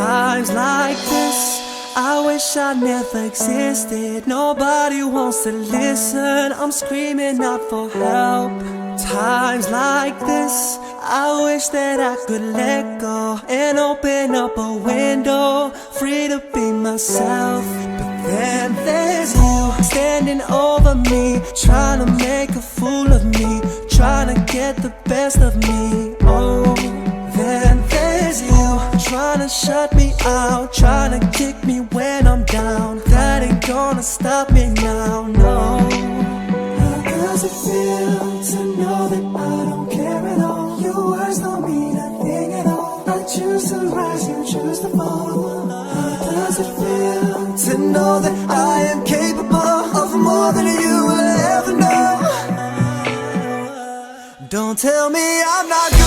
Times like this, I wish I never existed. Nobody wants to listen, I'm screaming out for help. Times like this, I wish that I could let go and open up a window, free to be myself. But then there's you, standing over me, trying to make a fool of me, trying to get the best of me. Oh, then there's you, trying to shut me out, trying to kick me when I'm down. That ain't gonna stop me now, no. How does it feel to know that I don't care at all? Your words don't mean a thing at all. I choose to rise, you choose to fall. How does it feel to know that I am capable of more than you will ever know? Don't tell me I'm not